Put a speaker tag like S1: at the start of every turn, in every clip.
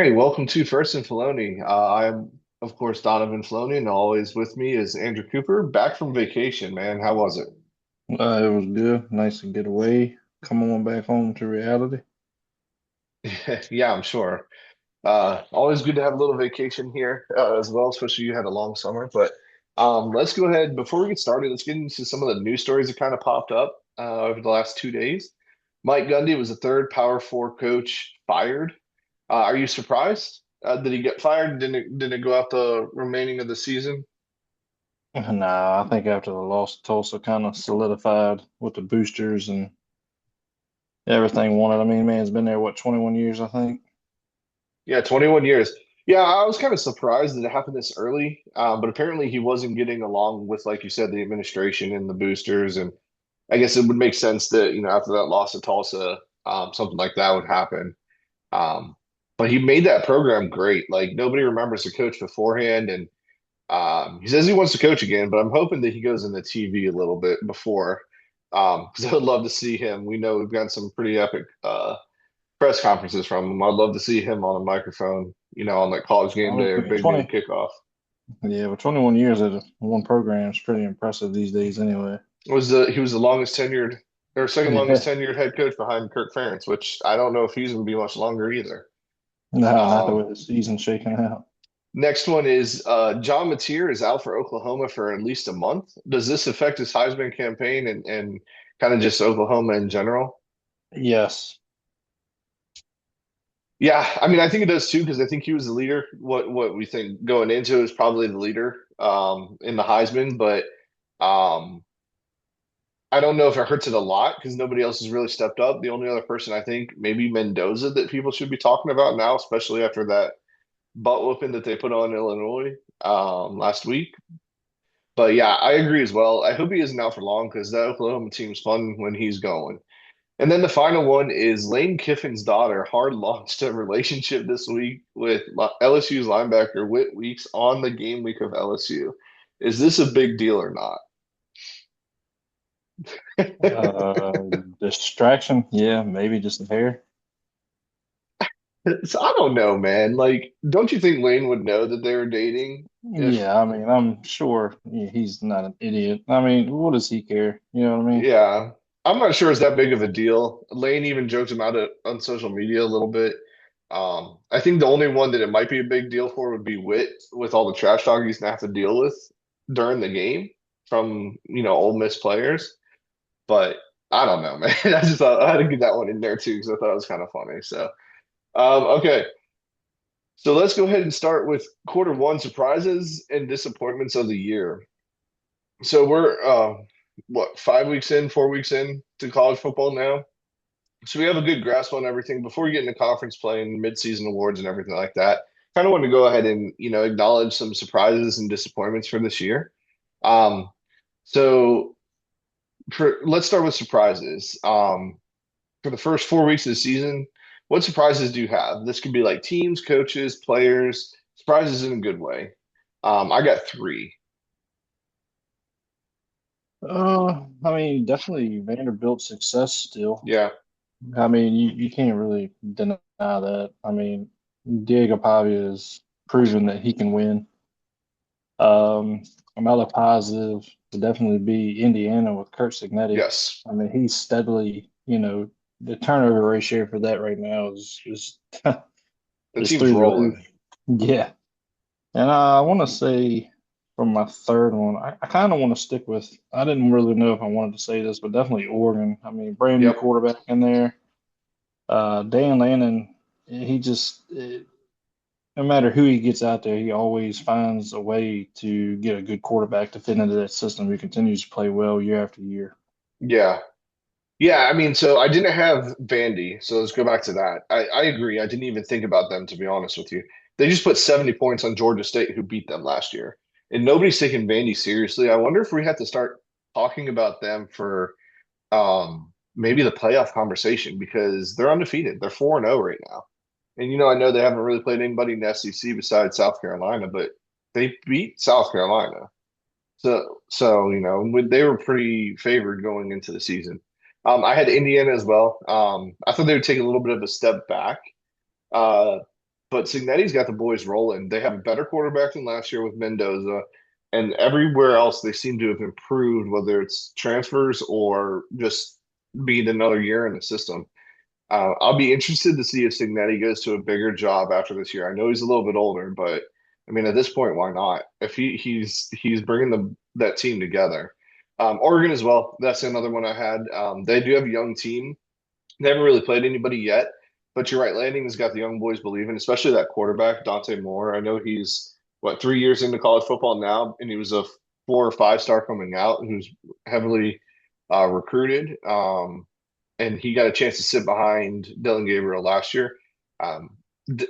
S1: right, welcome to First and Filoni. I'm, of course, Donovan Filoni, and always with me is Andrew Cooper, back from vacation, man. How was it?
S2: It was good. Nice to get away. Come on back home to reality.
S1: Yeah, I'm sure. Always good to have a little vacation here as well, especially you had a long summer. But let's go ahead, before we get started, let's get into some of the news stories that kind of popped up over the last 2 days. Mike Gundy was the third Power Four coach fired. Are you surprised? Did he get fired? Didn't it go out the remaining of the season?
S2: Nah, I think after the loss to Tulsa kind of solidified with the boosters and everything wanted. I mean, man's been there, what, 21 years, I think?
S1: Yeah, 21 years. Yeah, I was kind of surprised that it happened this early, but apparently he wasn't getting along with, like you said, the administration and the boosters. And I guess it would make sense that, after that loss at Tulsa, something like that would happen. Um, but he made that program great. Like nobody remembers the coach beforehand, and he says he wants to coach again. But I'm hoping that he goes in the TV a little bit before, because I would love to see him. We know we've got some pretty epic press conferences from him. I'd love to see him on a microphone, on like college
S2: I
S1: game day or
S2: mean,
S1: big game
S2: 20,
S1: kickoff.
S2: yeah, but 21 years at one program is pretty impressive these days anyway.
S1: He was the longest tenured or second longest
S2: Yeah.
S1: tenured head coach behind Kirk Ferentz, which I don't know if he's going to be much longer either.
S2: No, not the way
S1: Um,
S2: the season's shaking out.
S1: Next one is John Mateer is out for Oklahoma for at least a month. Does this affect his Heisman campaign and kind of just Oklahoma in general?
S2: Yes.
S1: Yeah, I mean, I think it does too because I think he was the leader. What we think going into is probably the leader in the Heisman, but um, I don't know if it hurts it a lot because nobody else has really stepped up. The only other person I think maybe Mendoza that people should be talking about now, especially after that butt whooping that they put on Illinois last week. But yeah, I agree as well. I hope he isn't out for long because that Oklahoma team's fun when he's going. And then the final one is Lane Kiffin's daughter hard launched a relationship this week with LSU's linebacker Whit Weeks on the game week of LSU. Is this a big deal or not?
S2: Uh, Distraction. Yeah, maybe just a hair.
S1: So I don't know, man. Like, don't you think Lane would know that they were dating? If,
S2: Yeah, I mean, I'm sure he's not an idiot. I mean, what does he care? You know what I mean?
S1: yeah, I'm not sure it's that big of a deal. Lane even jokes about it on social media a little bit. I think the only one that it might be a big deal for would be Witt with all the trash talk he's gonna have to deal with during the game from, Ole Miss players. But I don't know, man. I just thought I had to get that one in there too because I thought it was kind of funny. So, okay. So let's go ahead and start with quarter one surprises and disappointments of the year. So we're what 5 weeks in, 4 weeks in to college football now. So we have a good grasp on everything. Before we get into conference play and midseason awards and everything like that, kind of want to go ahead and acknowledge some surprises and disappointments for this year. Um, so let's start with surprises. For the first 4 weeks of the season, what surprises do you have? This could be like teams, coaches, players, surprises in a good way. I got three.
S2: I mean, definitely Vanderbilt's success still.
S1: Yeah.
S2: I mean, you can't really deny that. I mean, Diego Pavia has proven that he can win. Another positive would definitely be Indiana with Kurt Signetti.
S1: Yes.
S2: I mean, he's steadily, the turnover ratio for that right now is
S1: The
S2: is
S1: team's
S2: through the roof.
S1: rolling.
S2: Yeah. And I want to say for my third one, I kind of want to stick with, I didn't really know if I wanted to say this, but definitely Oregon. I mean, brand new
S1: Yep.
S2: quarterback in there. Dan Lannon, he just, no matter who he gets out there, he always finds a way to get a good quarterback to fit into that system who continues to play well year after year.
S1: Yeah. Yeah, I mean, so I didn't have Vandy, so let's go back to that. I agree. I didn't even think about them, to be honest with you. They just put 70 points on Georgia State, who beat them last year. And nobody's taking Vandy seriously. I wonder if we have to start talking about them for maybe the playoff conversation because they're undefeated. They're 4-0 right now. And I know they haven't really played anybody in the SEC besides South Carolina, but they beat South Carolina. So they were pretty favored going into the season. I had Indiana as well. I thought they would take a little bit of a step back, uh, but Cignetti's got the boys rolling. They have a better quarterback than last year with Mendoza, and everywhere else they seem to have improved, whether it's transfers or just being another year in the system. I'll be interested to see if Cignetti goes to a bigger job after this year. I know he's a little bit older, but I mean, at this point, why not? If he's bringing that team together. Oregon as well. That's another one I had. They do have a young team. They haven't really played anybody yet, but you're right. Landing has got the young boys believing, especially that quarterback, Dante Moore. I know he's what 3 years into college football now, and he was a 4 or 5 star coming out who's heavily recruited. And he got a chance to sit behind Dylan Gabriel last year.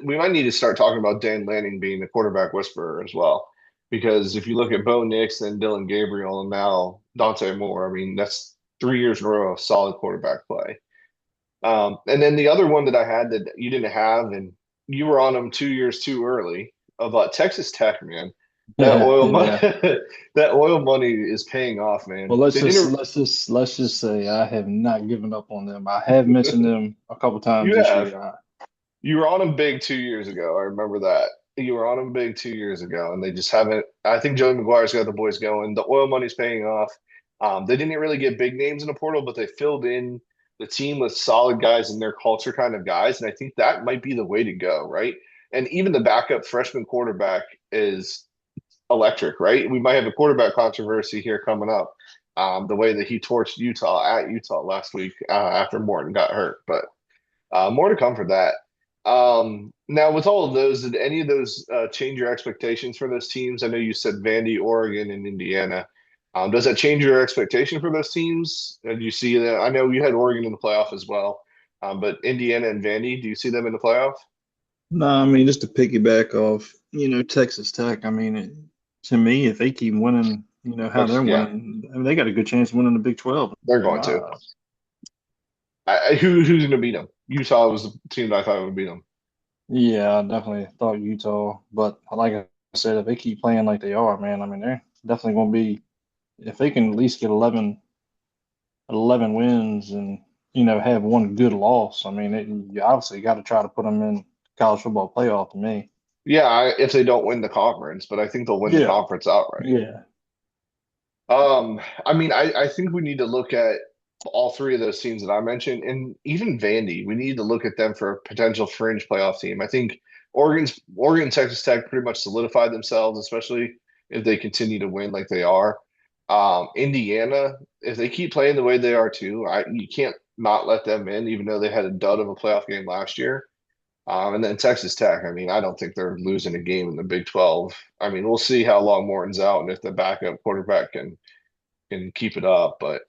S1: We might need to start talking about Dan Lanning being the quarterback whisperer as well, because if you look at Bo Nix and Dylan Gabriel and now Dante Moore, I mean that's 3 years in a row of solid quarterback play. And then the other one that I had that you didn't have, and you were on them 2 years too early, about Texas Tech, man. That
S2: Yeah,
S1: oil money,
S2: yeah.
S1: that oil money is paying off,
S2: Well,
S1: man. They didn't.
S2: let's just say I have not given up on them. I have mentioned them a couple times
S1: You
S2: this
S1: have.
S2: year.
S1: You were on them big 2 years ago. I remember that. You were on them big 2 years ago, and they just haven't. I think Joey McGuire's got the boys going. The oil money's paying off. They didn't really get big names in the portal, but they filled in the team with solid guys and their culture kind of guys. And I think that might be the way to go, right? And even the backup freshman quarterback is electric, right? We might have a quarterback controversy here coming up. The way that he torched Utah at Utah last week after Morton got hurt, but more to come for that. Now, with all of those, did any of those change your expectations for those teams? I know you said Vandy, Oregon, and Indiana. Does that change your expectation for those teams? Do you see that? I know you had Oregon in the playoff as well, but Indiana and Vandy, do you see them in the playoff?
S2: No, I mean, just to piggyback off, Texas Tech. I mean, to me, if they keep winning, how they're
S1: Yeah,
S2: winning, I mean, they got a good chance of winning the Big 12
S1: they're
S2: in
S1: going
S2: my
S1: to.
S2: eyes.
S1: Who's going to beat them? Utah was the team that I thought would beat them.
S2: Yeah, I definitely thought Utah, but like I said, if they keep playing like they are, man, I mean, they're definitely going to be, if they can at least get 11 wins and, have one good loss, I mean, you obviously got to try to put them in college football playoff to me.
S1: Yeah, if they don't win the conference, but I think they'll win the
S2: Yeah,
S1: conference outright.
S2: yeah.
S1: I mean, I think we need to look at all three of those teams that I mentioned, and even Vandy. We need to look at them for a potential fringe playoff team. I think Oregon, Texas Tech pretty much solidified themselves, especially if they continue to win like they are. Indiana, if they keep playing the way they are too, you can't not let them in, even though they had a dud of a playoff game last year. And then Texas Tech, I mean, I don't think they're losing a game in the Big 12. I mean, we'll see how long Morton's out and if the backup quarterback can keep it up. But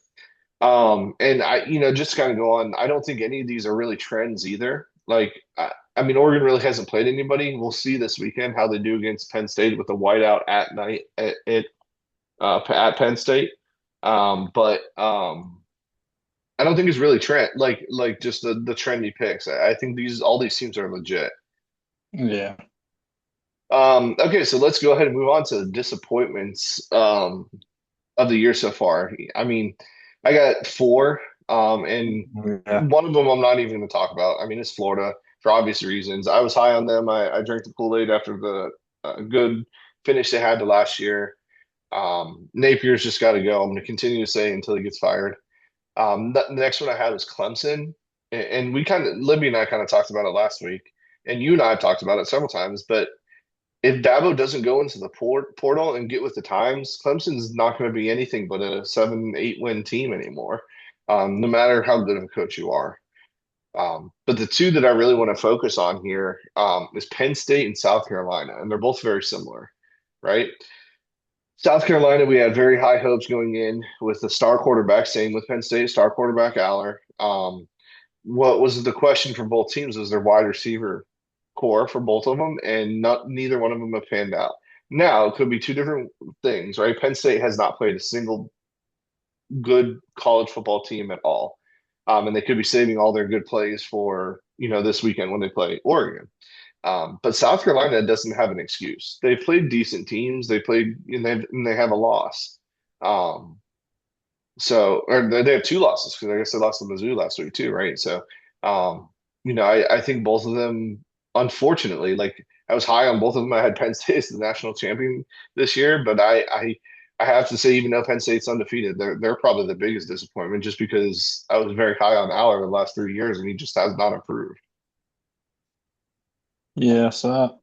S1: and just to kind of go on, I don't think any of these are really trends either. Like I mean, Oregon really hasn't played anybody. We'll see this weekend how they do against Penn State with the whiteout at night at Penn State. But I don't think it's really trend like just the trendy picks. I think these all these teams are legit.
S2: Yeah.
S1: Okay, so let's go ahead and move on to the disappointments of the year so far. I mean, I got four, and
S2: Yeah.
S1: one of them I'm not even going to talk about. I mean, it's Florida for obvious reasons. I was high on them. I drank the Kool-Aid after the good finish they had to last year. Napier's just got to go. I'm going to continue to say until he gets fired. The next one I had was Clemson, and we kind of Libby and I kind of talked about it last week, and you and I have talked about it several times, but if Dabo doesn't go into the portal and get with the times, Clemson's not going to be anything but a 7, 8 win team anymore, no matter how good of a coach you are. But the two that I really want to focus on here is Penn State and South Carolina, and they're both very similar, right? South Carolina, we had very high hopes going in with the star quarterback. Same with Penn State, star quarterback Aller. What was the question for both teams was their wide receiver core for both of them, and neither one of them have panned out. Now it could be two different things, right? Penn State has not played a single good college football team at all, and they could be saving all their good plays for this weekend when they play Oregon. But South Carolina doesn't have an excuse. They've played decent teams. They played and they have a loss. Um, or they have two losses because I guess they lost to Mizzou last week too, right? So, I think both of them. unfortunately, like I was high on both of them. I had Penn State as the national champion this year, but I have to say, even though Penn State's undefeated, they're probably the biggest disappointment just because I was very high on Aller the last 3 years and he just has not improved.
S2: Yeah, so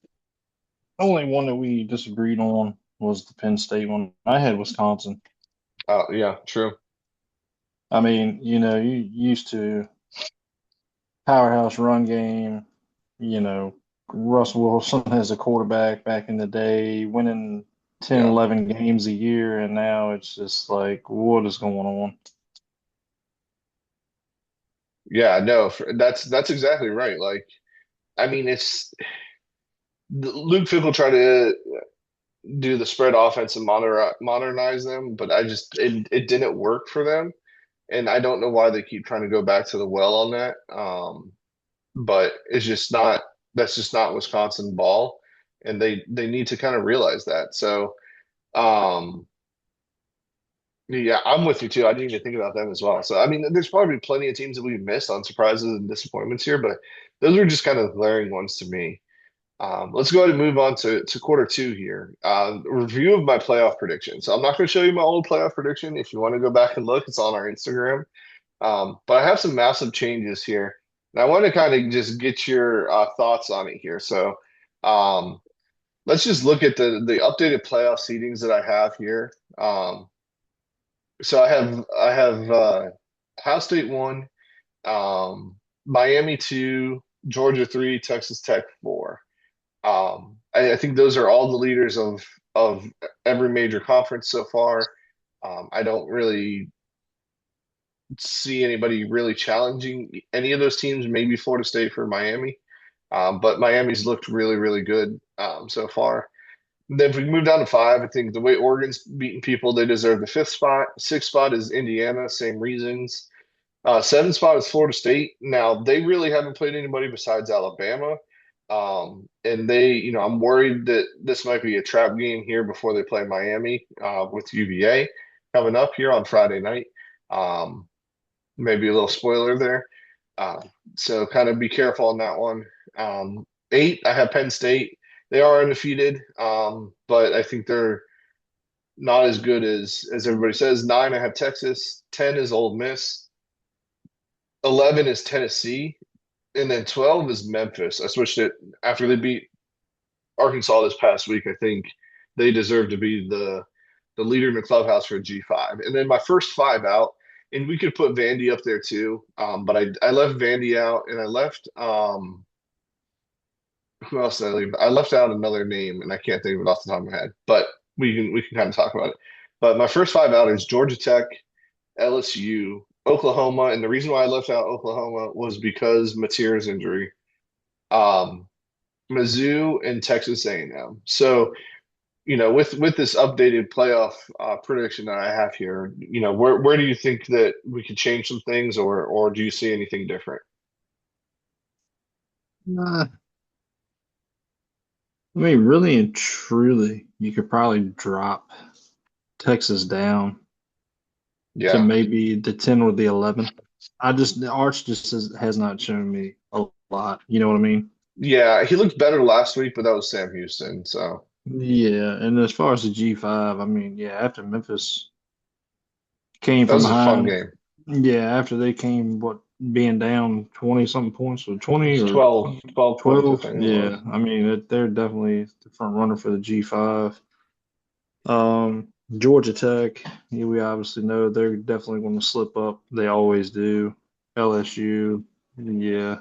S2: only one that we disagreed on was the Penn State one. I had Wisconsin.
S1: Yeah, true.
S2: I mean, you used to powerhouse run game, you know, Russell Wilson as a quarterback back in the day, winning 10,
S1: Yeah.
S2: 11 games a year, and now it's just like, what is going on?
S1: Yeah, no, that's exactly right. Like, I mean, it's Luke Fickle tried to do the spread offense and modernize them, but it didn't work for them, and I don't know why they keep trying to go back to the well on that. But it's just not that's just not Wisconsin ball, and they need to kind of realize that. So, um, yeah, I'm with you too. I didn't even think about them as well. So, I mean, there's probably plenty of teams that we've missed on surprises and disappointments here, but those are just kind of glaring ones to me. Let's go ahead and move on to quarter two here. Review of my playoff prediction. So I'm not going to show you my old playoff prediction. If you want to go back and look, it's on our Instagram. But I have some massive changes here, and I want to kind of just get your thoughts on it here. So um, let's just look at the updated playoff seedings that I have here. So I have Ohio State one, Miami two, Georgia three, Texas Tech four. I think those are all the leaders of every major conference so far. I don't really see anybody really challenging any of those teams. Maybe Florida State for Miami, but Miami's looked really, really good so far. Then if we move down to five, I think the way Oregon's beating people, they deserve the fifth spot. Sixth spot is Indiana, same reasons. Seventh spot is Florida State. Now they really haven't played anybody besides Alabama. And I'm worried that this might be a trap game here before they play Miami with UVA coming up here on Friday night. Um, Maybe a little spoiler there. Uh, so kind of be careful on that one. Eight, I have Penn State. They are undefeated, but I think they're not as good as everybody says. Nine, I have Texas. 10 is Ole Miss. 11 is Tennessee, and then 12 is Memphis. I switched it after they beat Arkansas this past week. I think they deserve to be the leader in the clubhouse for G5. And then my first five out, and we could put Vandy up there too. But I left Vandy out, and I left who else did I leave? I left out another name, and I can't think of it off the top of my head. But we can kind of talk about it. But my first five out is Georgia Tech, LSU, Oklahoma, and the reason why I left out Oklahoma was because Mateer's injury. Um, Mizzou and Texas A&M. So, with this updated playoff prediction that I have here, where do you think that we could change some things, or do you see anything different?
S2: I mean, really and truly, you could probably drop Texas down to
S1: Yeah,
S2: maybe the 10 or the 11. The Arch just has not shown me a lot. You know what I mean?
S1: yeah, he looked better last week, but that was Sam Houston. So
S2: Yeah. And as far as the G5, I mean, yeah, after Memphis came
S1: that
S2: from
S1: was a fun
S2: behind,
S1: game.
S2: yeah, after they came, being down 20 something points or 20
S1: It's
S2: or
S1: 12 points, I
S2: 12.
S1: think it was.
S2: Yeah. I mean, they're definitely the front runner for the G5. Georgia Tech, yeah, we obviously know they're definitely going to slip up. They always do. LSU, yeah.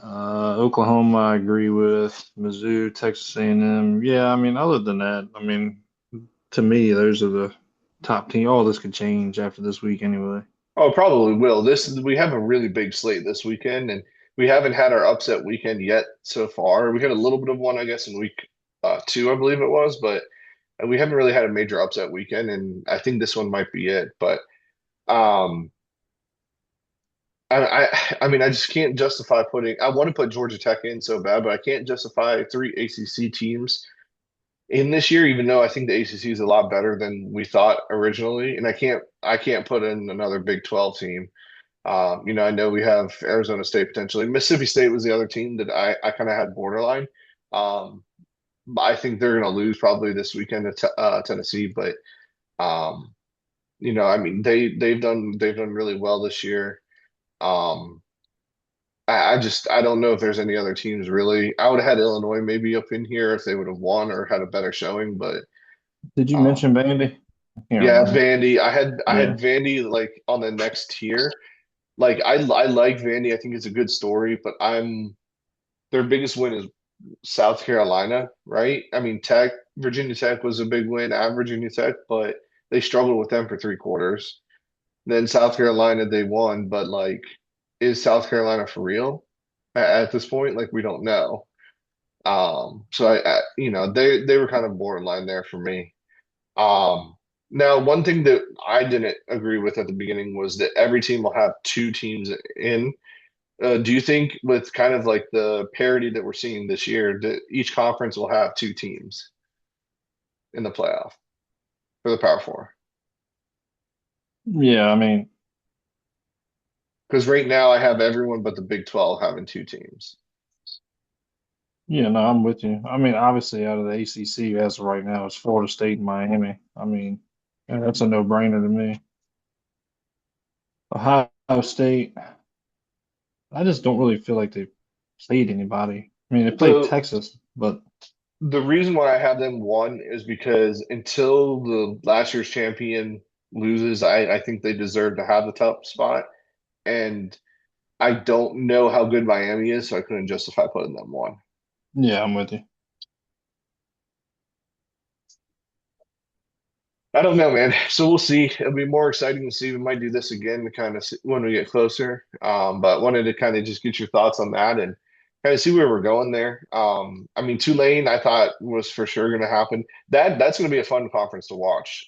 S2: Oklahoma, I agree with. Mizzou, Texas A&M, yeah. I mean, other than that, I mean, to me, those are the top team. All this could change after this week anyway.
S1: Oh, probably will. We have a really big slate this weekend, and we haven't had our upset weekend yet so far. We had a little bit of one, I guess, in week two, I believe it was, but we haven't really had a major upset weekend, and I think this one might be it. But um, I mean, I just can't justify putting. I want to put Georgia Tech in so bad, but I can't justify three ACC teams in this year, even though I think the ACC is a lot better than we thought originally, and I can't put in another Big 12 team. I know we have Arizona State potentially. Mississippi State was the other team that I kind of had borderline. Um, but I think they're going to lose probably this weekend to Tennessee. But um, I mean they've done really well this year. Um, I don't know if there's any other teams really. I would have had Illinois maybe up in here if they would have won or had a better showing. But
S2: Did you
S1: um,
S2: mention Vandy? I can't
S1: yeah,
S2: remember.
S1: Vandy. I had
S2: Yeah.
S1: Vandy like on the next tier. Like I like Vandy. I think it's a good story, but their biggest win is South Carolina, right? I mean, Virginia Tech was a big win at Virginia Tech, but they struggled with them for 3 quarters. Then South Carolina, they won, but like, is South Carolina for real at this point? Like, we don't know. So they were kind of borderline there for me. Um, Now one thing that I didn't agree with at the beginning was that every team will have two teams in. Do you think with kind of like the parity that we're seeing this year, that each conference will have two teams in the playoff for the Power Four?
S2: Yeah, I mean,
S1: Because right now I have everyone but the Big 12 having two teams.
S2: yeah, no, I'm with you. I mean, obviously, out of the ACC as of right now, it's Florida State and Miami. I mean, yeah, that's a no-brainer to me. Ohio State, I just don't really feel like they played anybody. I mean, they played
S1: So
S2: Texas, but
S1: the reason why I have them one is because until the last year's champion loses, I think they deserve to have the top spot. And I don't know how good Miami is, so I couldn't justify putting them one.
S2: yeah, I'm with you.
S1: I don't know, man. So we'll see. It'll be more exciting to see. We might do this again to kind of see when we get closer. But wanted to kind of just get your thoughts on that and kind of see where we're going there. I mean, Tulane, I thought was for sure going to happen. That's going to be a fun conference to watch.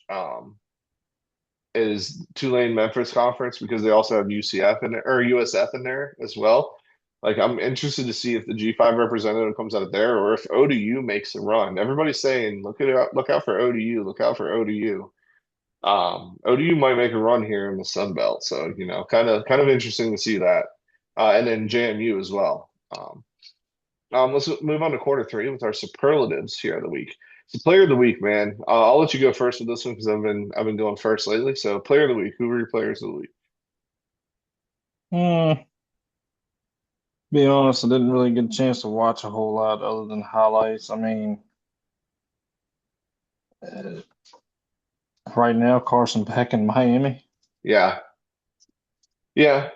S1: Is Tulane Memphis conference because they also have UCF in there or USF in there as well. Like I'm interested to see if the G5 representative comes out of there or if ODU makes a run. Everybody's saying, look out for ODU, look out for ODU. ODU might make a run here in the Sun Belt, so kind of interesting to see that. And then JMU as well. Let's move on to quarter three with our superlatives here of the week. So player of the week, man. I'll let you go first with this one because I've been going first lately. So player of the week. Who were your players of the week?
S2: Mm, be honest, I didn't really get a chance to watch a whole lot other than highlights. I mean, uh, right now, Carson Beck in Miami.
S1: Yeah, yeah.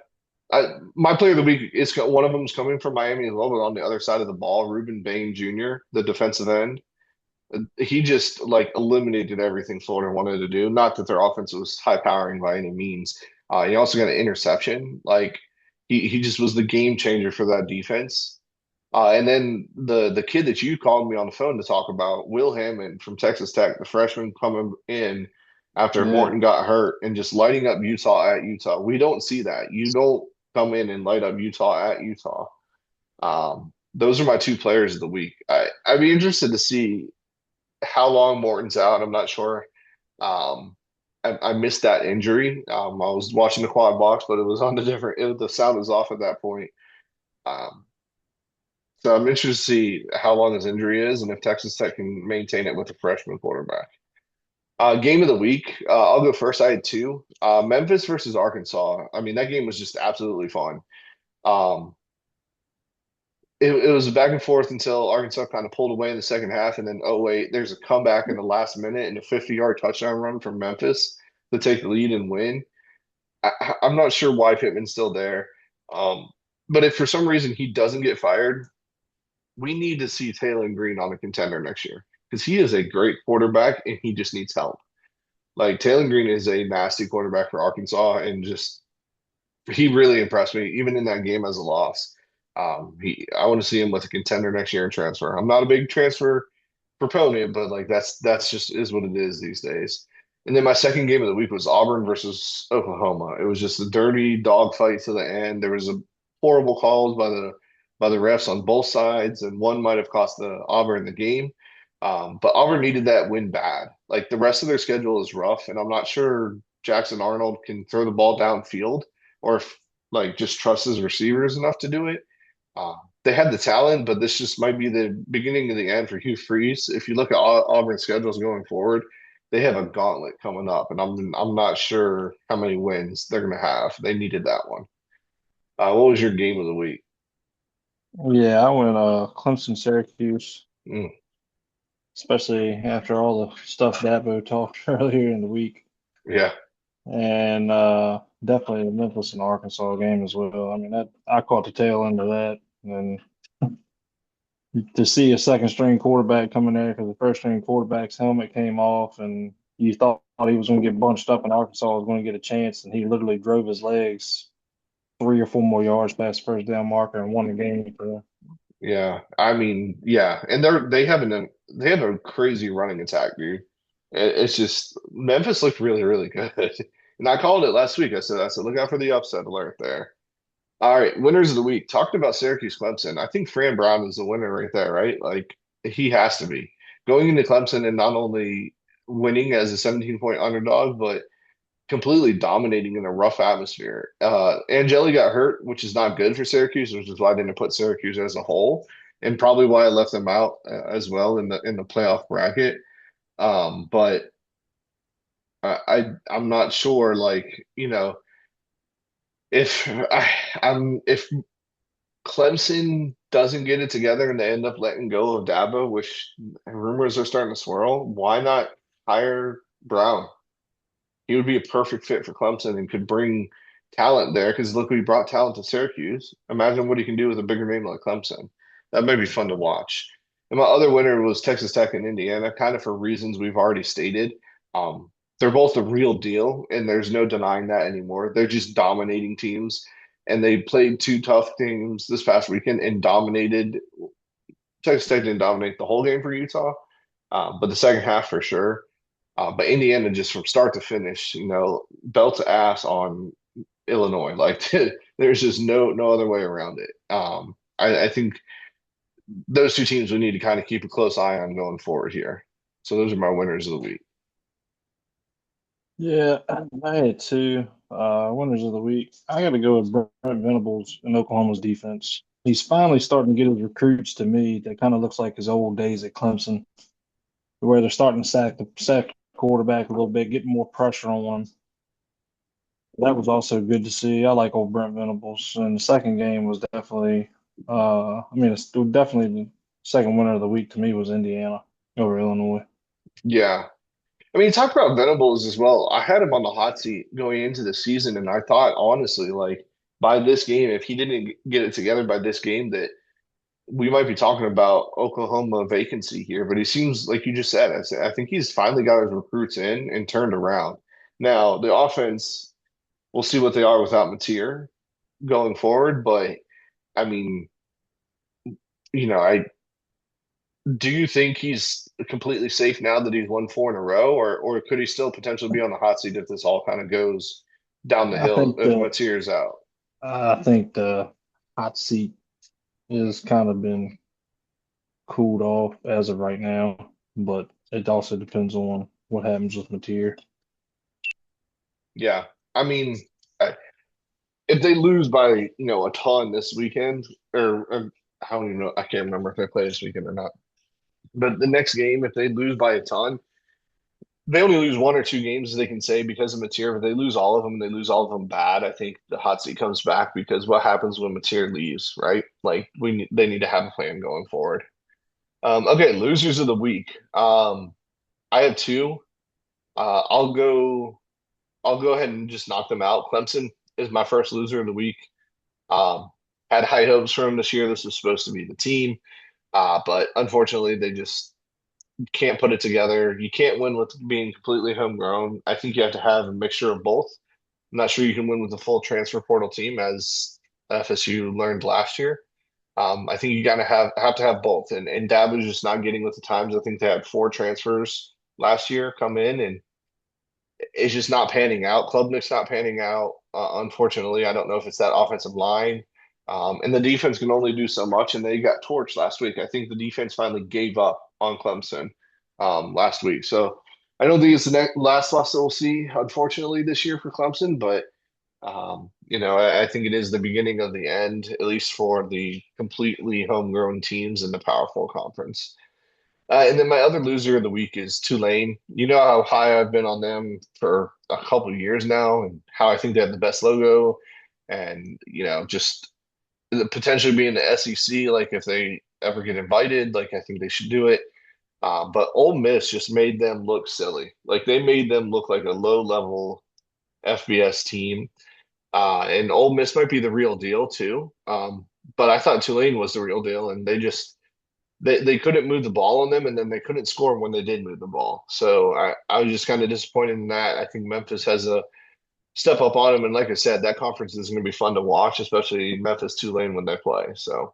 S1: My player of the week is one of them is coming from Miami as well, but on the other side of the ball, Ruben Bain Jr., the defensive end. He just like eliminated everything Florida wanted to do. Not that their offense was high powering by any means. He also got an interception. Like he just was the game changer for that defense. And then the kid that you called me on the phone to talk about, Will Hammond from Texas Tech, the freshman coming in after
S2: Yeah.
S1: Horton got hurt and just lighting up Utah at Utah. We don't see that. You don't come in and light up Utah at Utah. Those are my two players of the week. I'd be interested to see how long Morton's out. I'm not sure. Um, I missed that injury. I was watching the quad box, but it was on the sound was off at that point. Um, so I'm interested to see how long his injury is and if Texas Tech can maintain it with a freshman quarterback. Game of the week. I'll go first. I had two. Memphis versus Arkansas. I mean, that game was just absolutely fun. Um, it was back and forth until Arkansas kind of pulled away in the second half, and then oh wait, there's a comeback in the last minute and a 50-yard touchdown run from Memphis to take the lead and win. I'm not sure why Pittman's still there, um, but if for some reason he doesn't get fired, we need to see Taylor Green on a contender next year because he is a great quarterback and he just needs help. Like Taylor Green is a nasty quarterback for Arkansas, and just he really impressed me, even in that game as a loss. I want to see him with a contender next year in transfer. I'm not a big transfer proponent, but like that's just is what it is these days. And then my second game of the week was Auburn versus Oklahoma. It was just a dirty dogfight to the end. There was a horrible calls by the refs on both sides, and one might have cost the Auburn the game. But Auburn needed that win bad. Like the rest of their schedule is rough, and I'm not sure Jackson Arnold can throw the ball downfield or if like just trusts his receivers enough to do it. They had the talent, but this just might be the beginning of the end for Hugh Freeze. If you look at Auburn's schedules going forward, they have a gauntlet coming up, and I'm not sure how many wins they're going to have. They needed that one. What was your game of the week?
S2: Yeah, I went Clemson Syracuse,
S1: Mm,
S2: especially after all the stuff Dabo talked earlier in the week.
S1: yeah,
S2: And definitely the Memphis and Arkansas game as well. I mean, that I caught the tail end of that. And to see a second string quarterback coming there because the first string quarterback's helmet came off, and you thought he was going to get bunched up and Arkansas was going to get a chance, and he literally drove his legs 3 or 4 more yards past the first down marker and won the game for them.
S1: yeah. I mean, yeah, and they have a crazy running attack, dude. It's just Memphis looked really, really good, and I called it last week. I said, look out for the upset alert there. All right, winners of the week. Talking about Syracuse Clemson, I think Fran Brown is the winner right there, right? Like he has to be going into Clemson and not only winning as a 17-point underdog, but completely dominating in a rough atmosphere. Angeli got hurt, which is not good for Syracuse, which is why I didn't put Syracuse as a whole, and probably why I left them out as well in the playoff bracket. But I'm not sure, like if if Clemson doesn't get it together and they end up letting go of Dabo, which rumors are starting to swirl, why not hire Brown? He would be a perfect fit for Clemson and could bring talent there because look, we brought talent to Syracuse. Imagine what he can do with a bigger name like Clemson. That may be fun to watch. And my other winner was Texas Tech and Indiana, kind of for reasons we've already stated. They're both the real deal, and there's no denying that anymore. They're just dominating teams, and they played two tough teams this past weekend and dominated. Texas Tech didn't dominate the whole game for Utah, but the second half for sure. But Indiana just from start to finish, belt to ass on Illinois. Like there's just no other way around it. I think those two teams we need to kind of keep a close eye on going forward here. So those are my winners of the week.
S2: Yeah, I had two winners of the week. I got to go with Brent Venables in Oklahoma's defense. He's finally starting to get his recruits to me. That kind of looks like his old days at Clemson, where they're starting to sack the quarterback a little bit, getting more pressure on him. That was also good to see. I like old Brent Venables. And the second game was definitely, it's definitely the second winner of the week to me was Indiana over Illinois.
S1: Yeah. I mean, talk about Venables as well. I had him on the hot seat going into the season, and I thought honestly, like by this game, if he didn't get it together by this game, that we might be talking about Oklahoma vacancy here, but he seems like you just said. I think he's finally got his recruits in and turned around. Now the offense, we'll see what they are without Mateer going forward. But I mean, I do you think he's completely safe now that he's won four in a row, or could he still potentially be on the hot seat if this all kind of goes down the
S2: I
S1: hill
S2: think
S1: if
S2: the
S1: Mateer's out?
S2: I think the hot seat has kind of been cooled off as of right now, but it also depends on what happens with Mateer.
S1: Yeah, I mean. If they lose by a ton this weekend, or I don't even know, I can't remember if they play this weekend or not. But the next game, if they lose by a ton, they only lose one or two games, as they can say, because of Mateer. If they lose all of them, they lose all of them bad. I think the hot seat comes back because what happens when Mateer leaves, right? Like they need to have a plan going forward. Okay, losers of the week. I have two. I'll go. I'll go ahead and just knock them out. Clemson is my first loser of the week. Had high hopes for him this year. This was supposed to be the team, but unfortunately, they just can't put it together. You can't win with being completely homegrown. I think you have to have a mixture of both. I'm not sure you can win with a full transfer portal team, as FSU learned last year. I think you gotta have to have both, and Dab was just not getting with the times. I think they had four transfers last year come in, and it's just not panning out. Klubnik's not panning out. Unfortunately, I don't know if it's that offensive line. And the defense can only do so much, and they got torched last week. I think the defense finally gave up on Clemson last week. So I don't think it's the last loss that we'll see, unfortunately, this year for Clemson. But I think it is the beginning of the end, at least for the completely homegrown teams in the Power Four conference. And then my other loser of the week is Tulane. You know how high I've been on them for a couple of years now, and how I think they have the best logo, and just potentially being the SEC. Like if they ever get invited, like I think they should do it. But Ole Miss just made them look silly. Like they made them look like a low level FBS team. And Ole Miss might be the real deal too. But I thought Tulane was the real deal, and they couldn't move the ball on them, and then they couldn't score when they did move the ball. So I was just kind of disappointed in that. I think Memphis has a step up on them, and like I said, that conference is going to be fun to watch, especially Memphis Tulane when they play. So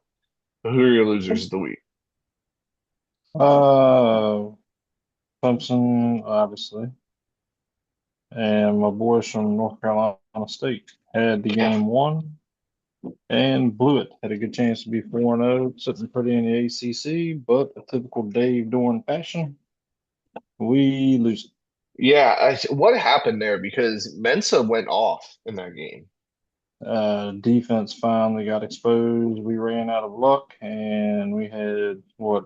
S1: who are your losers of the week?
S2: Uh, Clemson, obviously, and my boys from North Carolina State had the
S1: Yeah,
S2: game won and blew it. Had a good chance to be 4-0, sitting pretty in the ACC, but a typical Dave Doran fashion, we lose it.
S1: yeah. What happened there? Because Mensa went off in that game.
S2: Defense finally got exposed. We ran out of luck, and we had what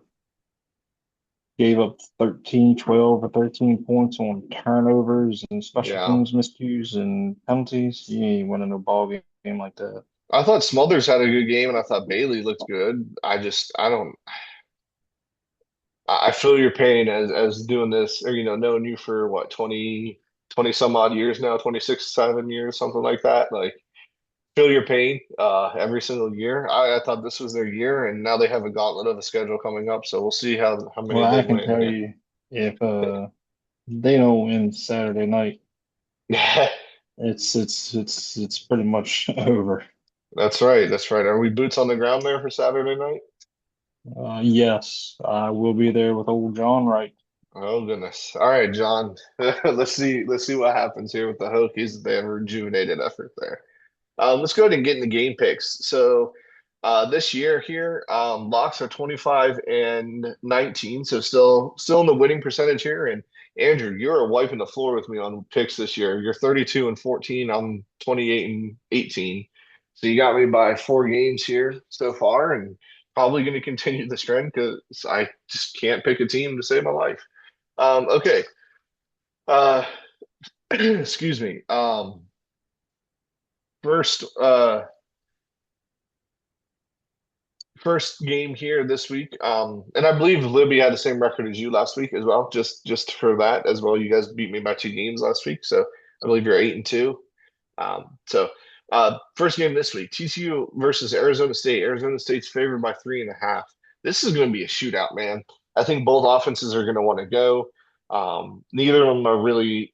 S2: gave up 13, 12, or 13 points on turnovers and special
S1: Yeah,
S2: teams miscues and penalties. You ain't winning no game like that.
S1: I thought Smothers had a good game, and I thought Bailey looked good. I don't. I feel your pain as doing this, or knowing you for what 20 some odd years now, 26, 7 years, something like that. Like feel your pain every single year. I thought this was their year, and now they have a gauntlet of a schedule coming up. So we'll see how many
S2: Well, I
S1: they
S2: can
S1: win.
S2: tell you if they don't win Saturday night, it's pretty much over.
S1: That's right. That's right. Are we boots on the ground there for Saturday night?
S2: Yes, I will be there with old John Wright.
S1: Oh goodness. All right, John. Let's see. Let's see what happens here with the Hokies. They have a rejuvenated effort there. Let's go ahead and get into game picks. So this year here, locks are 25 and 19, so still in the winning percentage here. And Andrew, you're wiping the floor with me on picks this year. You're 32 and 14. I'm 28 and 18. So you got me by 4 games here so far, and probably going to continue this trend because I just can't pick a team to save my life. Okay. Uh, excuse me. First, first game here this week. And I believe Libby had the same record as you last week as well. Just for that as well. You guys beat me by 2 games last week, so I believe you're 8-2. First game this week, TCU versus Arizona State. Arizona State's favored by 3.5. This is going to be a shootout, man. I think both offenses are going to want to go. Neither of them are really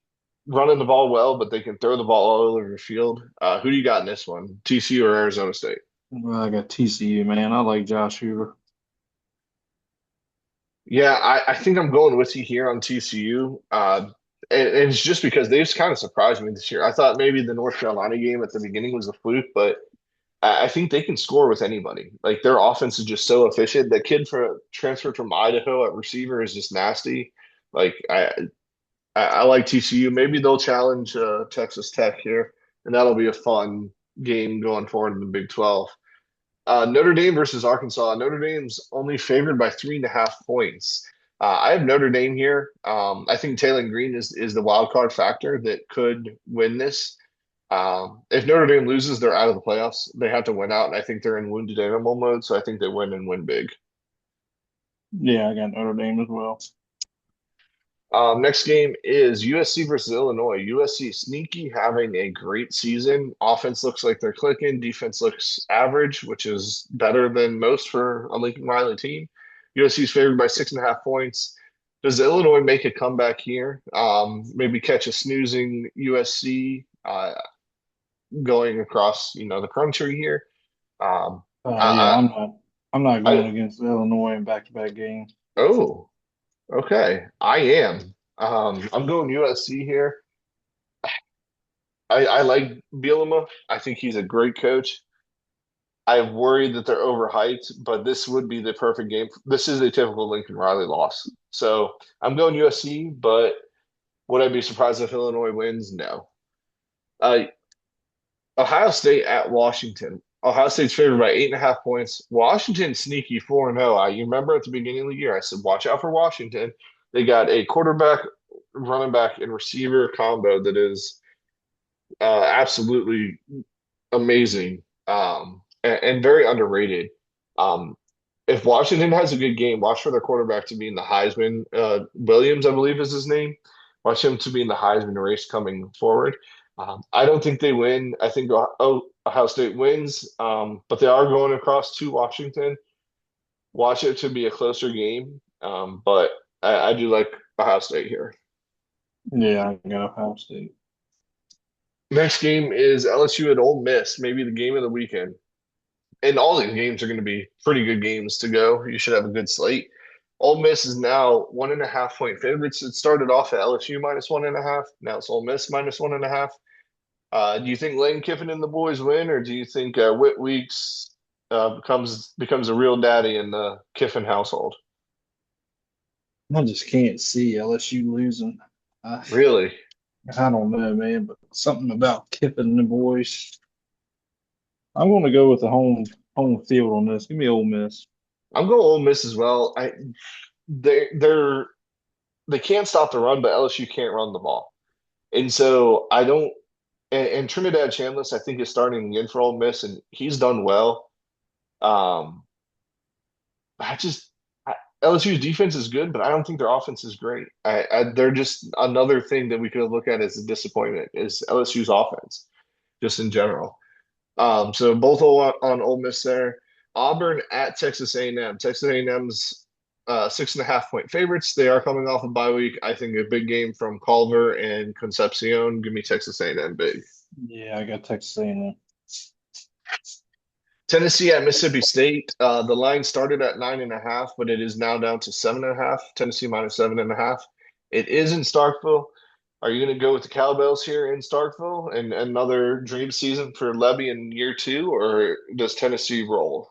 S1: running the ball well, but they can throw the ball all over the field. Who do you got in this one, TCU or Arizona State?
S2: Well, I got TCU, man. I like Josh Hoover.
S1: Yeah, I think I'm going with you here on TCU. And it's just because they just kind of surprised me this year. I thought maybe the North Carolina game at the beginning was a fluke, but I think they can score with anybody. Like their offense is just so efficient. That kid for transferred from Idaho at receiver is just nasty. Like I like TCU. Maybe they'll challenge Texas Tech here, and that'll be a fun game going forward in the Big 12. Notre Dame versus Arkansas. Notre Dame's only favored by 3.5 points. I have Notre Dame here. I think Taylor Green is the wild card factor that could win this. If Notre Dame loses, they're out of the playoffs. They have to win out, and I think they're in wounded animal mode, so I think they win and win big.
S2: Yeah, I got Notre Dame as well.
S1: Next game is USC versus Illinois. USC sneaky, having a great season. Offense looks like they're clicking. Defense looks average, which is better than most for a Lincoln Riley team. USC is favored by 6.5 points. Does Illinois make a comeback here? Maybe catch a snoozing USC going across, the country here. Um,
S2: Yeah,
S1: I,
S2: I'm not
S1: I,
S2: going
S1: I,
S2: against Illinois in back-to-back games.
S1: oh, okay. I am. I'm going USC here. I like Bielema. I think he's a great coach. I worry that they're overhyped, but this would be the perfect game. This is a typical Lincoln Riley loss. So I'm going USC, but would I be surprised if Illinois wins? No. Uh, Ohio State at Washington. Ohio State's favored by 8.5 points. Washington sneaky 4-0. You remember at the beginning of the year, I said, watch out for Washington. They got a quarterback, running back, and receiver combo that is absolutely amazing, and very underrated. Um, if Washington has a good game, watch for their quarterback to be in the Heisman. Williams, I believe, is his name. Watch him to be in the Heisman race coming forward. I don't think they win. I think Ohio State wins, but they are going across to Washington. Watch it to be a closer game, but I do like Ohio State here.
S2: Yeah, I got Ohio State.
S1: Next game is LSU at Ole Miss, maybe the game of the weekend. And all these games are going to be pretty good games to go. You should have a good slate. Ole Miss is now 1.5 point favorites. It started off at LSU -1.5. Now it's Ole Miss -1.5. Do you think Lane Kiffin and the boys win, or do you think Whit Weeks becomes a real daddy in the Kiffin household?
S2: I just can't see LSU losing. I,
S1: Really?
S2: I don't know, man, but something about Kiffin and the boys. I'm going to go with the home field on this. Give me Ole Miss.
S1: I'm going Ole Miss as well. They're they can't stop the run, but LSU can't run the ball, and so I don't. And Trinidad Chambliss, I think, is starting again for Ole Miss, and he's done well. Um, I just LSU's defense is good, but I don't think their offense is great. They're just another thing that we could look at as a disappointment is LSU's offense, just in general. So both on Ole Miss there. Auburn at Texas A&M. Texas A&M's 6.5 point favorites. They are coming off a bye week. I think a big game from Culver and Concepcion. Give me Texas A&M big.
S2: Yeah, I got Texas A&M.
S1: Tennessee at Mississippi State. The line started at 9.5, but it is now down to 7.5. Tennessee -7.5. It is in Starkville. Are you going to go with the Cowbells here in Starkville and another dream season for Levy in year two, or does Tennessee roll?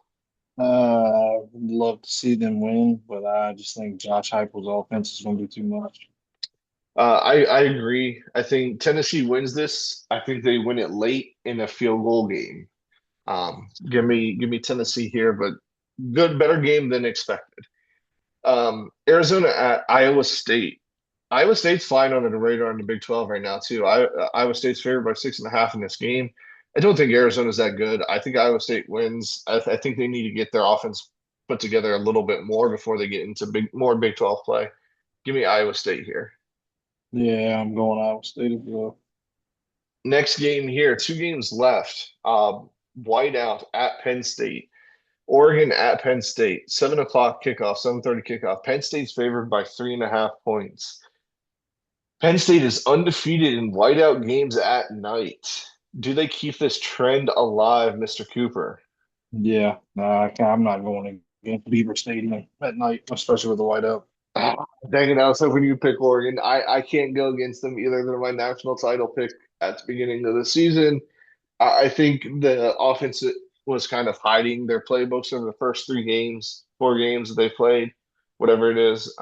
S2: Would love to see them win, but I just think Josh Heupel's offense is going to be too much.
S1: I agree. I think Tennessee wins this. I think they win it late in a field goal game. Give me Tennessee here, but good, better game than expected. Arizona at Iowa State. Iowa State's flying under the radar in the Big 12 right now, too. Iowa State's favored by 6.5 in this game. I don't think Arizona's that good. I think Iowa State wins. I think they need to get their offense put together a little bit more before they get into more Big 12 play. Give me Iowa State here.
S2: Yeah, I'm going Iowa State as well.
S1: Next game here, two games left. Whiteout at Penn State. Oregon at Penn State. 7 o'clock kickoff, 7:30 kickoff. Penn State's favored by 3.5 points. Penn State is undefeated in whiteout games at night. Do they keep this trend alive, Mr. Cooper?
S2: Yeah, no, I'm not going against Beaver Stadium at night, especially with the whiteout.
S1: Ah, dang it, I was hoping you pick Oregon. I can't go against them either. They're my national title pick at the beginning of the season. I think the offense was kind of hiding their playbooks over the first 3 games, 4 games that they played, whatever it is.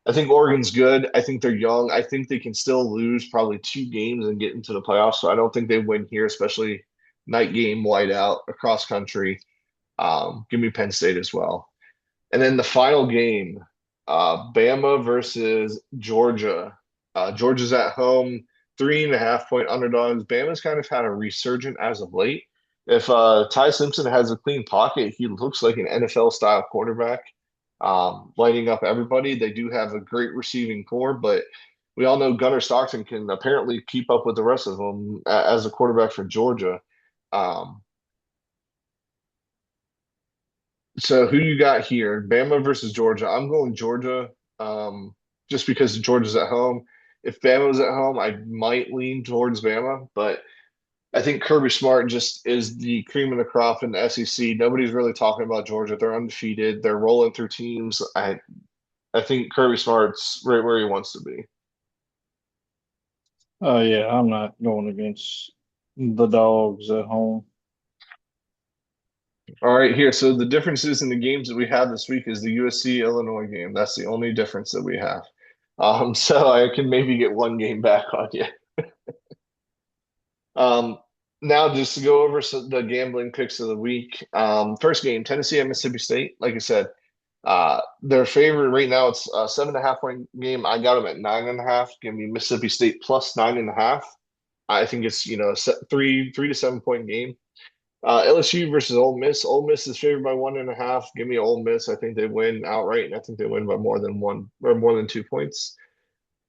S1: I think Oregon's good. I think they're young. I think they can still lose probably 2 games and get into the playoffs. So I don't think they win here, especially night game, whiteout, across country. Give me Penn State as well. And then the final game, Bama versus Georgia. Georgia's at home, 3.5 point underdogs. Bama's kind of had a resurgent as of late. If Ty Simpson has a clean pocket, he looks like an NFL style quarterback, lighting up everybody. They do have a great receiving core, but we all know Gunnar Stockton can apparently keep up with the rest of them as a quarterback for Georgia. Um, So who you got here? Bama versus Georgia. I'm going Georgia, just because Georgia's at home. If Bama was at home, I might lean towards Bama, but I think Kirby Smart just is the cream of the crop in the SEC. Nobody's really talking about Georgia. They're undefeated. They're rolling through teams. I think Kirby Smart's right where he wants to be.
S2: Oh yeah, I'm not going against the dogs at home.
S1: All right, here. So the differences in the games that we have this week is the USC Illinois game. That's the only difference that we have. So I can maybe get one game back on you. Um, Now, just to go over the gambling picks of the week. First game, Tennessee at Mississippi State. Like I said, their favorite right now, it's a 7.5 point game. I got them at 9.5. Give me Mississippi State plus 9.5. I think it's, a 3 to 7 point game. LSU versus Ole Miss. Ole Miss is favored by 1.5. Give me Ole Miss. I think they win outright, and I think they win by more than one or more than 2 points.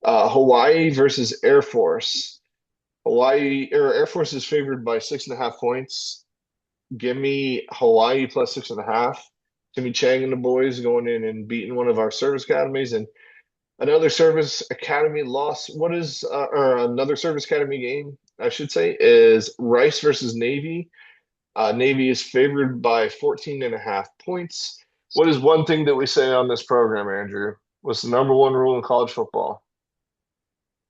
S1: Hawaii versus Air Force. Hawaii or Air Force is favored by 6.5 points. Give me Hawaii plus 6.5. Timmy Chang and the boys going in and beating one of our service academies, and another service academy loss. What is or another service academy game, I should say, is Rice versus Navy. Navy is favored by 14.5 points. What is one thing that we say on this program, Andrew? What's the number one rule in college football?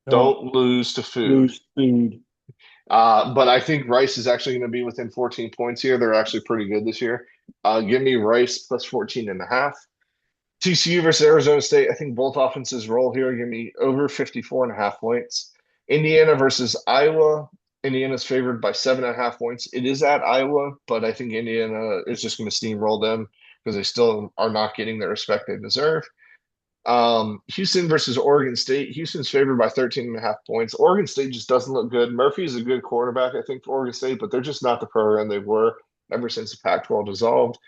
S2: Don't
S1: Don't lose to food.
S2: lose food.
S1: But I think Rice is actually going to be within 14 points here. They're actually pretty good this year. Give me Rice plus 14.5. TCU versus Arizona State. I think both offenses roll here. Give me over 54.5 points. Indiana versus Iowa. Indiana's favored by 7.5 points. It is at Iowa, but I think Indiana is just going to steamroll them because they still are not getting the respect they deserve. Houston versus Oregon State. Houston's favored by 13.5 points. Oregon State just doesn't look good. Murphy's a good quarterback, I think, for Oregon State, but they're just not the program they were ever since the Pac-12 dissolved.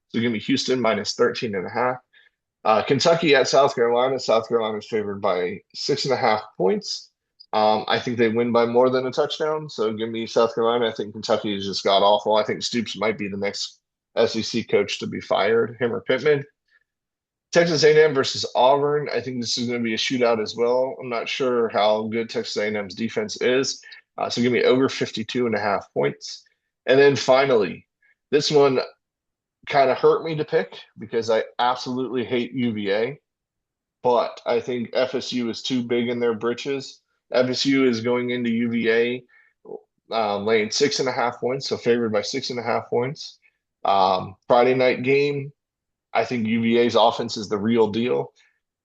S1: So give me Houston minus 13.5. Kentucky at South Carolina. South Carolina is favored by 6.5 points. I think they win by more than a touchdown. So give me South Carolina. I think Kentucky is just god awful. I think Stoops might be the next SEC coach to be fired, him or Pittman. Texas A&M versus Auburn. I think this is going to be a shootout as well. I'm not sure how good Texas A&M's defense is. So give me over 52.5 points. And then finally, this one kind of hurt me to pick because I absolutely hate UVA, but I think FSU is too big in their britches. FSU is going into UVA laying 6.5 points, so favored by 6.5 points. Friday night game, I think UVA's offense is the real deal.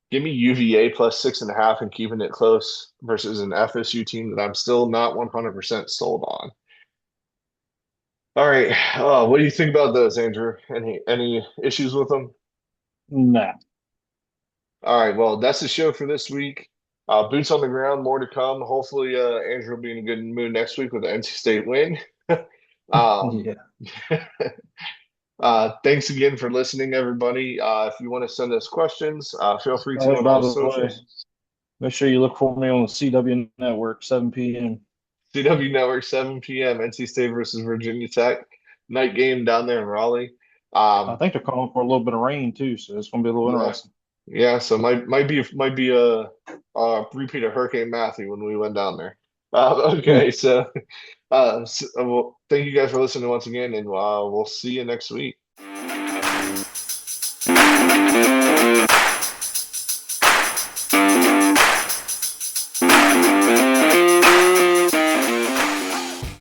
S1: Give me UVA plus 6.5 and keeping it close versus an FSU team that I'm still not 100% sold on. All right. What do you think about those, Andrew? Any issues with them?
S2: Nah.
S1: All right. Well, that's the show for this week. Boots on the ground, more to come. Hopefully, Andrew will be in a good mood next week with the NC State win. Um,
S2: Yeah.
S1: thanks again for listening, everybody. If you want to send us questions, feel free to
S2: Hey,
S1: on
S2: by
S1: all
S2: the way,
S1: socials.
S2: make sure you look for me on the CW network, 7 p.m.
S1: CW Network, 7 p.m. NC State versus Virginia Tech. Night game down there in Raleigh.
S2: I
S1: Um,
S2: think they're calling for a little bit of rain too, so it's going to be a little
S1: yeah,
S2: interesting.
S1: so might be a repeat of Hurricane Matthew when we went down there. Okay, so well, thank you guys for listening once again, and we'll see you next week.